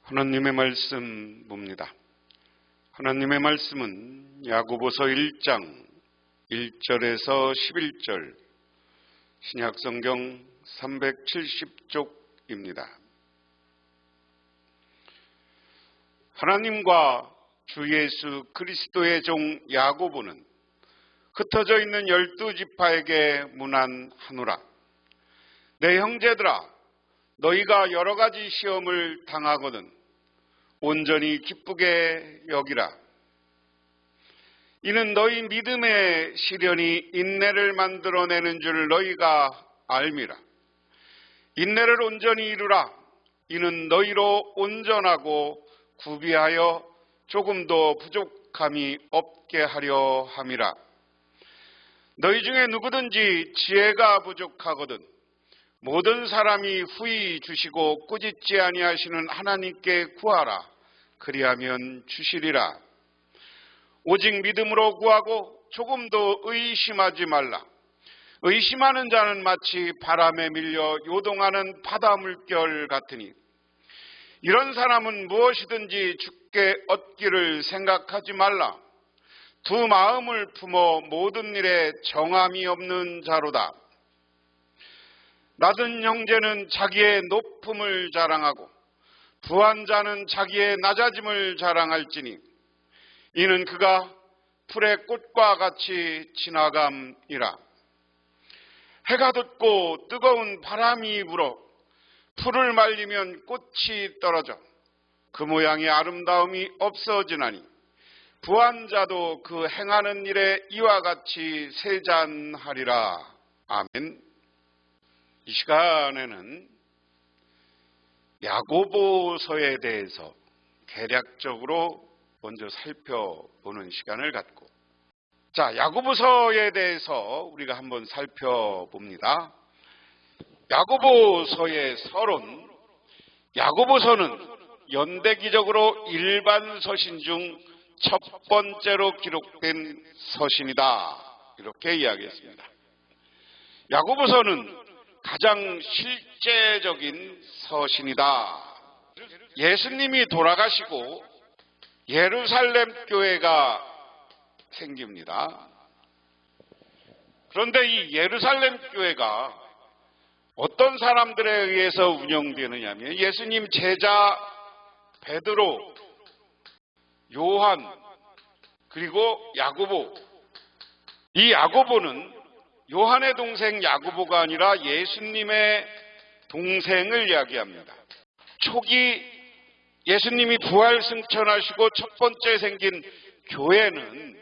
하나님의 말씀 봅니다. 하나님의 말씀은 야고보서 1장 1절에서 11절 신약성경 370쪽입니다. 하나님과 주 예수 그리스도의 종 야고보는 흩어져 있는 12지파에게 문안하노라. 내 형제들아, 너희가 여러 가지 시험을 당하거든 온전히 기쁘게 여기라. 이는 너희 믿음의 시련이 인내를 만들어내는 줄 너희가 알미라. 인내를 온전히 이루라. 이는 너희로 온전하고 구비하여 조금도 부족함이 없게 하려 함이라. 너희 중에 누구든지 지혜가 부족하거든 모든 사람이 후히 주시고 꾸짖지 아니하시는 하나님께 구하라. 그리하면 주시리라. 오직 믿음으로 구하고 조금도 의심하지 말라. 의심하는 자는 마치 바람에 밀려 요동하는 바다 물결 같으니 이런 사람은 무엇이든지 주께 얻기를 생각하지 말라. 두 마음을 품어 모든 일에 정함이 없는 자로다. 낮은 형제는 자기의 높음을 자랑하고 부한 자는 자기의 낮아짐을 자랑할지니 이는 그가 풀의 꽃과 같이 지나감이라. 해가 돋고 뜨거운 바람이 불어 풀을 말리면 꽃이 떨어져 그 모양의 아름다움이 없어지나니 부한 자도 그 행하는 일에 이와 같이 세잔하리라. 아멘. 이 시간에는 야고보서에 대해서 개략적으로 먼저 살펴보는 시간을 갖고, 야고보서에 대해서 우리가 한번 살펴봅니다. 야고보서의 서론, 야고보서는 연대기적으로 일반 서신 중 첫 번째로 기록된 서신이다. 이렇게 이야기했습니다. 야고보서는 가장 실제적인 서신이다. 예수님이 돌아가시고 예루살렘 교회가 생깁니다. 그런데 이 예루살렘 교회가 어떤 사람들에 의해서 운영되느냐 하면 예수님 제자 베드로, 요한, 그리고 야고보. 이 야고보는 요한의 동생 야고보가 아니라 예수님의 동생을 이야기합니다. 초기 예수님이 부활 승천하시고 첫 번째 생긴 교회는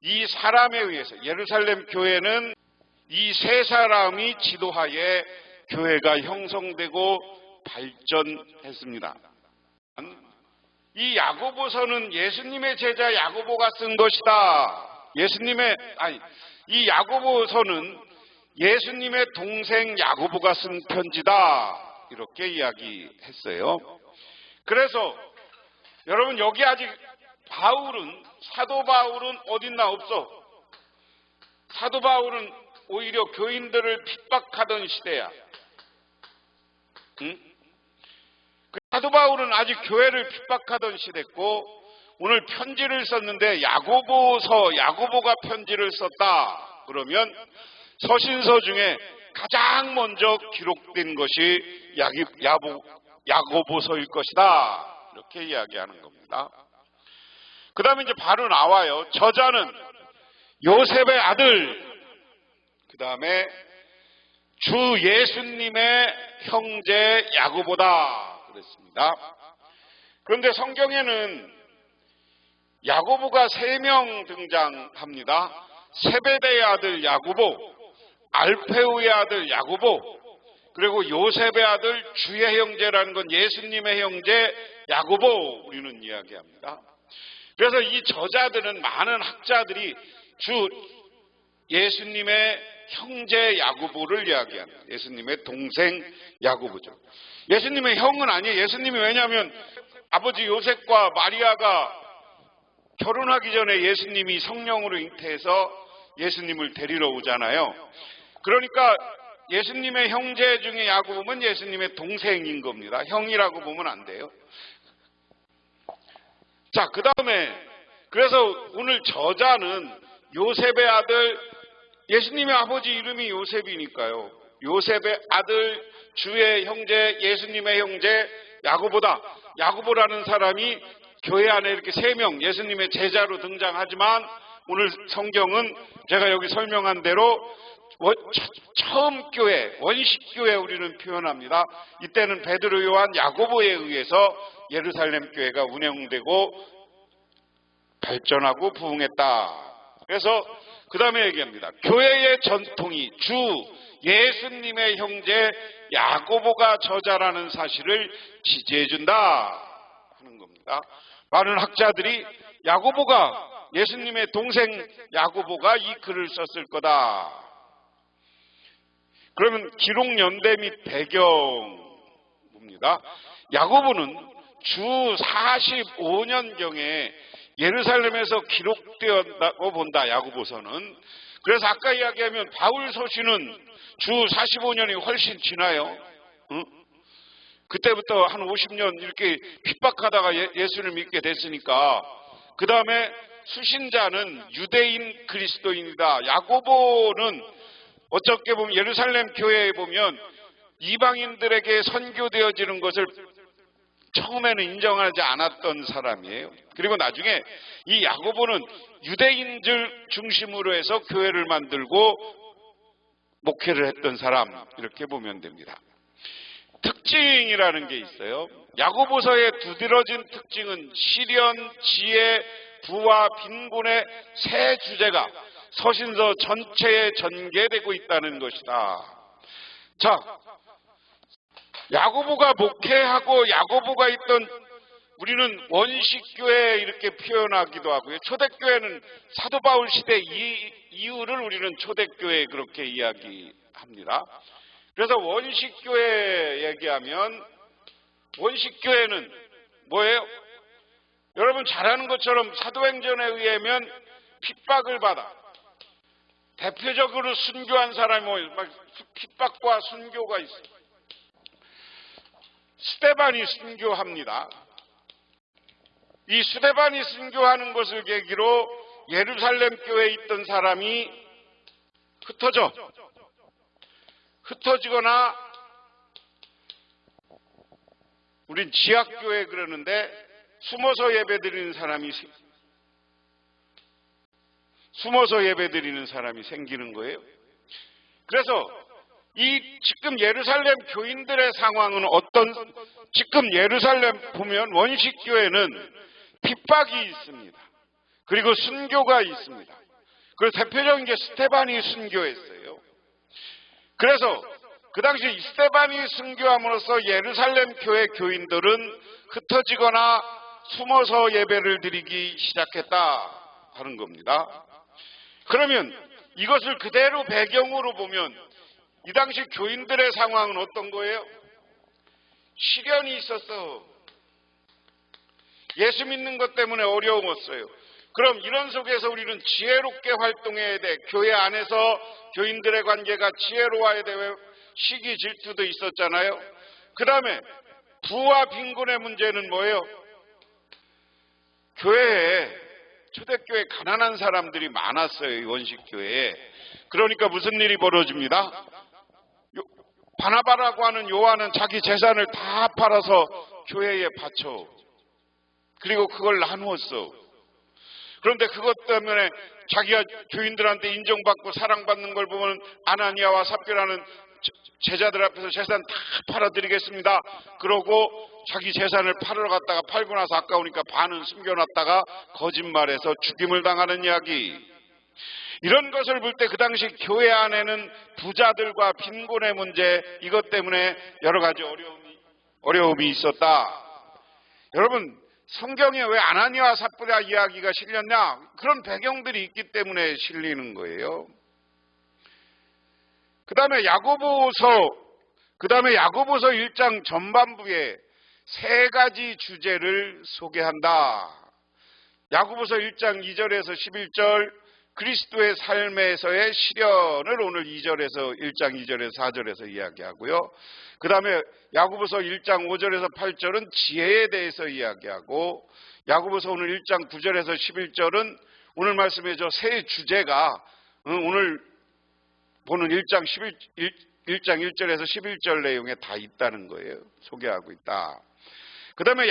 이 사람에 의해서, 예루살렘 교회는 이 세 사람이 지도하에 교회가 형성되고 발전했습니다. 이 야고보서는 예수님의 제자 야고보가 쓴 것이다. 이 야고보서는 예수님의 동생 야고보가 쓴 편지다. 이렇게 이야기했어요. 그래서 여러분, 여기 아직 사도 바울은 어딨나 없어. 사도 바울은 오히려 교인들을 핍박하던 시대야. 응? 사도 바울은 아직 교회를 핍박하던 시대고, 오늘 편지를 썼는데 야고보가 편지를 썼다. 그러면 서신서 중에 가장 먼저 기록된 것이 야고보서일 것이다. 이렇게 이야기하는 겁니다. 그 다음에 이제 바로 나와요. 저자는 요셉의 아들, 그 다음에 주 예수님의 형제 야고보다 그랬습니다. 그런데 성경에는 야고보가 3명 등장합니다. 세베대의 아들 야고보, 알페우의 아들 야고보, 그리고 요셉의 아들 주의 형제라는 건 예수님의 형제 야고보, 우리는 이야기합니다. 그래서 이 저자들은, 많은 학자들이 주 예수님의 형제 야고보를 이야기합니다. 예수님의 동생 야고보죠. 예수님의 형은 아니에요. 예수님이, 왜냐하면 아버지 요셉과 마리아가 결혼하기 전에 예수님이 성령으로 잉태해서 예수님을 데리러 오잖아요. 그러니까 예수님의 형제 중에 야고보는 예수님의 동생인 겁니다. 형이라고 보면 안 돼요. 자, 그 다음에 그래서 오늘 저자는 요셉의 아들, 예수님의 아버지 이름이 요셉이니까요. 요셉의 아들, 주의 형제, 예수님의 형제 야고보다. 야고보라는 사람이 교회 안에 이렇게 3명 예수님의 제자로 등장하지만 오늘 성경은 제가 여기 설명한 대로 처음 교회, 원식 교회 우리는 표현합니다. 이때는 베드로, 요한, 야고보에 의해서 예루살렘 교회가 운영되고 발전하고 부흥했다. 그래서 그 다음에 얘기합니다. 교회의 전통이 주 예수님의 형제 야고보가 저자라는 사실을 지지해준다 하는 겁니다. 많은 학자들이 야고보가, 예수님의 동생 야고보가 이 글을 썼을 거다. 그러면 기록 연대 및 배경 봅니다. 야고보는 주 45년경에 예루살렘에서 기록되었다고 본다. 야고보서는. 그래서 아까 이야기하면 바울 서신은 주 45년이 훨씬 지나요. 응? 그때부터 한 50년 이렇게 핍박하다가 예수를 믿게 됐으니까. 그 다음에 수신자는 유대인 그리스도인이다. 야고보는 어떻게 보면 예루살렘 교회에 보면 이방인들에게 선교되어지는 것을 처음에는 인정하지 않았던 사람이에요. 그리고 나중에 이 야고보는 유대인들 중심으로 해서 교회를 만들고 목회를 했던 사람, 이렇게 보면 됩니다. 특징이라는 게 있어요. 야고보서의 두드러진 특징은 시련, 지혜, 부와 빈곤의 세 주제가 서신서 전체에 전개되고 있다는 것이다. 자, 야고보가 목회하고 야고보가 있던, 우리는 원식교회 이렇게 표현하기도 하고요. 초대교회는 사도 바울 시대 이후를 우리는 초대교회 그렇게 이야기합니다. 그래서 원식교회 얘기하면 원식교회는 뭐예요? 여러분 잘 아는 것처럼 사도행전에 의하면 핍박을 받아 대표적으로 순교한 사람이 막 핍박과 순교가 있어요. 스데반이 순교합니다. 이 스데반이 순교하는 것을 계기로 예루살렘 교회에 있던 사람이 흩어지거나 우린 지학교회 그러는데 숨어서 예배드리는 사람이 생기는 거예요. 그래서 지금 예루살렘 교인들의 상황은 지금 예루살렘 보면 원식교회는 핍박이 있습니다. 그리고 순교가 있습니다. 그래서 대표적인 게 스데반이 순교했어요. 그래서 그 당시 스데반이 순교함으로써 예루살렘 교회 교인들은 흩어지거나 숨어서 예배를 드리기 시작했다 하는 겁니다. 그러면 이것을 그대로 배경으로 보면 이 당시 교인들의 상황은 어떤 거예요? 시련이 있었어. 예수 믿는 것 때문에 어려웠어요. 그럼 이런 속에서 우리는 지혜롭게 활동해야 돼. 교회 안에서 교인들의 관계가 지혜로워야 돼. 시기 질투도 있었잖아요. 그 다음에 부와 빈곤의 문제는 뭐예요? 교회에 초대교회에 가난한 사람들이 많았어요. 이 원식교회에. 그러니까 무슨 일이 벌어집니다. 바나바라고 하는 요한은 자기 재산을 다 팔아서 교회에 바쳐. 그리고 그걸 나누었어. 그런데 그것 때문에 자기가 교인들한테 인정받고 사랑받는 걸 보면 아나니아와 삽비라는 제자들 앞에서 재산 다 팔아드리겠습니다. 그러고 자기 재산을 팔으러 갔다가 팔고 나서 아까우니까 반은 숨겨놨다가 거짓말해서 죽임을 당하는 이야기. 이런 것을 볼 때 그 당시 교회 안에는 부자들과 빈곤의 문제, 이것 때문에 여러 가지 어려움이 있었다. 여러분, 성경에 왜 아나니아와 삽비라 이야기가 실렸냐? 그런 배경들이 있기 때문에 실리는 거예요. 그 다음에 야고보서 1장 전반부에 3가지 주제를 소개한다. 야고보서 1장 2절에서 11절, 그리스도의 삶에서의 시련을 오늘 2절에서 1장 2절에서 4절에서 이야기하고요. 그 다음에 야고보서 1장 5절에서 8절은 지혜에 대해서 이야기하고, 야고보서 오늘 1장 9절에서 11절은 오늘 말씀의 저 세 주제가 오늘 보는 1장 1절에서 11절 내용에 다 있다는 거예요. 소개하고 있다. 그 다음에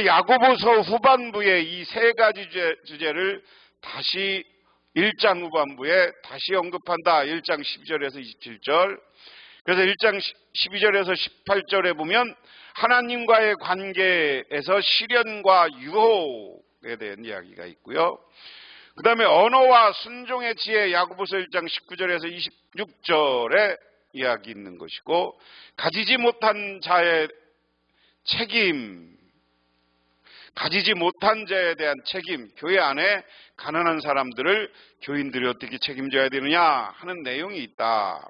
야고보서 후반부에 이 세 가지 주제를 다시 1장 후반부에 다시 언급한다. 1장 12절에서 27절. 그래서 1장 12절에서 18절에 보면 하나님과의 관계에서 시련과 유혹에 대한 이야기가 있고요. 그 다음에 언어와 순종의 지혜, 야고보서 1장 19절에서 26절에 이야기 있는 것이고, 가지지 못한 자의 책임, 가지지 못한 자에 대한 책임, 교회 안에 가난한 사람들을 교인들이 어떻게 책임져야 되느냐 하는 내용이 있다.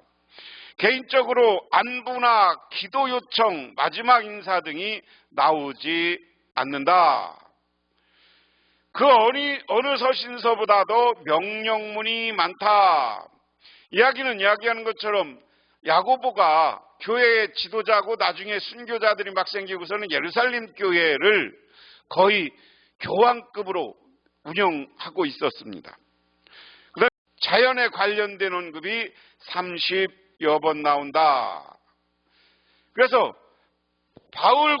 개인적으로 안부나 기도 요청, 마지막 인사 등이 나오지 않는다. 그 어느 서신서보다도 명령문이 많다. 이야기하는 것처럼 야고보가 교회의 지도자고 나중에 순교자들이 막 생기고서는 예루살렘 교회를 거의 교황급으로 운영하고 있었습니다. 그다음에 자연에 관련된 언급이 30여 번 나온다. 그래서 바울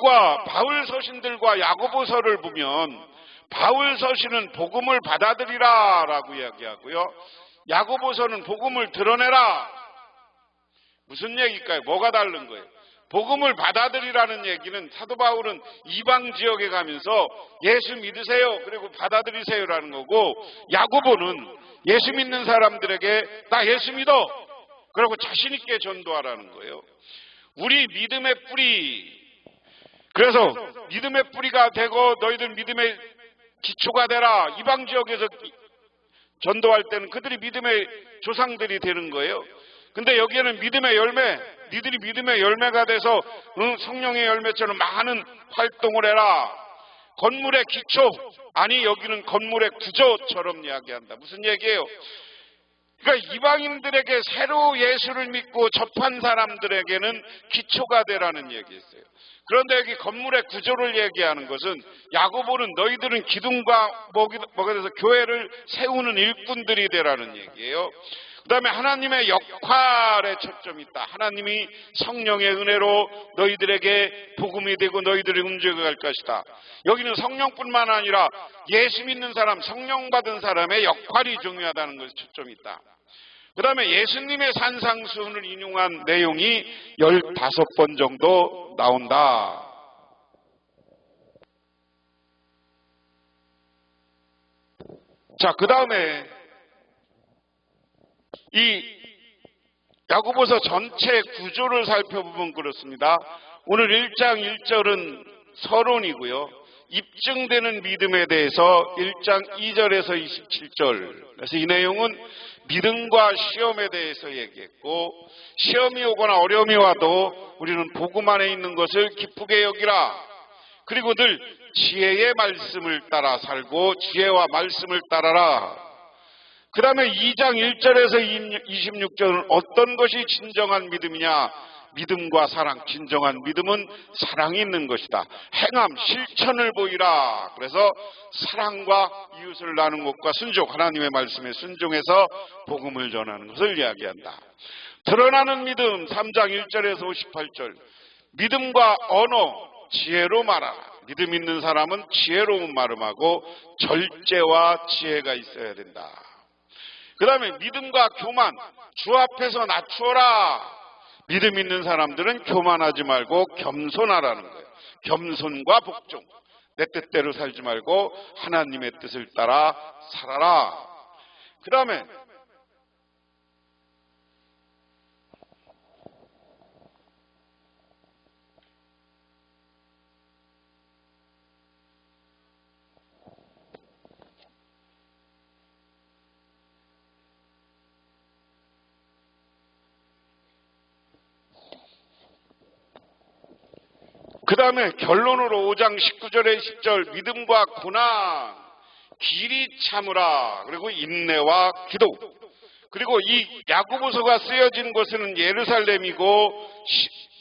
서신들과 야고보서를 보면 바울 서신은 복음을 받아들이라 라고 이야기하고요. 야고보서는 복음을 드러내라. 무슨 얘기일까요? 뭐가 다른 거예요? 복음을 받아들이라는 얘기는 사도 바울은 이방 지역에 가면서 예수 믿으세요. 그리고 받아들이세요라는 거고, 야고보는 예수 믿는 사람들에게 나 예수 믿어. 그리고 자신 있게 전도하라는 거예요. 우리 믿음의 뿌리. 그래서 믿음의 뿌리가 되고 너희들 믿음의 기초가 되라. 이방 지역에서 전도할 때는 그들이 믿음의 조상들이 되는 거예요. 근데 여기에는 믿음의 열매, 니들이 믿음의 열매가 돼서 성령의 열매처럼 많은 활동을 해라. 건물의 기초, 아니 여기는 건물의 구조처럼 이야기한다. 무슨 얘기예요? 그러니까 이방인들에게 새로 예수를 믿고 접한 사람들에게는 기초가 되라는 얘기였어요. 그런데 여기 건물의 구조를 얘기하는 것은 야고보는 너희들은 기둥과 뭐가 돼서 교회를 세우는 일꾼들이 되라는 얘기예요. 그 다음에 하나님의 역할에 초점이 있다. 하나님이 성령의 은혜로 너희들에게 복음이 되고 너희들이 움직여갈 것이다. 여기는 성령뿐만 아니라 예수 믿는 사람, 성령 받은 사람의 역할이 중요하다는 것에 초점이 있다. 그 다음에 예수님의 산상수훈을 인용한 내용이 15번 정도 나온다. 자, 그 다음에 이 야고보서 전체 구조를 살펴보면 그렇습니다. 오늘 1장 1절은 서론이고요. 입증되는 믿음에 대해서 1장 2절에서 27절. 그래서 이 내용은 믿음과 시험에 대해서 얘기했고, 시험이 오거나 어려움이 와도 우리는 복음 안에 있는 것을 기쁘게 여기라. 그리고 늘 지혜의 말씀을 따라 살고 지혜와 말씀을 따라라. 그 다음에 2장 1절에서 26절은 어떤 것이 진정한 믿음이냐? 믿음과 사랑, 진정한 믿음은 사랑이 있는 것이다. 행함, 실천을 보이라. 그래서 사랑과 이웃을 나누는 것과 순종, 하나님의 말씀에 순종해서 복음을 전하는 것을 이야기한다. 드러나는 믿음, 3장 1절에서 58절. 믿음과 언어, 지혜로 말하라. 믿음 있는 사람은 지혜로운 말음하고 절제와 지혜가 있어야 된다. 그 다음에 믿음과 교만, 주 앞에서 낮추어라. 믿음 있는 사람들은 교만하지 말고 겸손하라는 거예요. 겸손과 복종. 내 뜻대로 살지 말고 하나님의 뜻을 따라 살아라. 그 다음에 결론으로 5장 19절에 10절 믿음과 고난. 길이 참으라. 그리고 인내와 기도. 그리고 이 야고보서가 쓰여진 곳은 예루살렘이고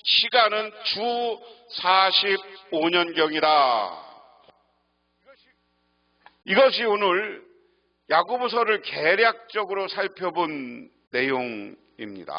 시간은 주 45년경이다. 이것이 오늘 야고보서를 개략적으로 살펴본 내용입니다.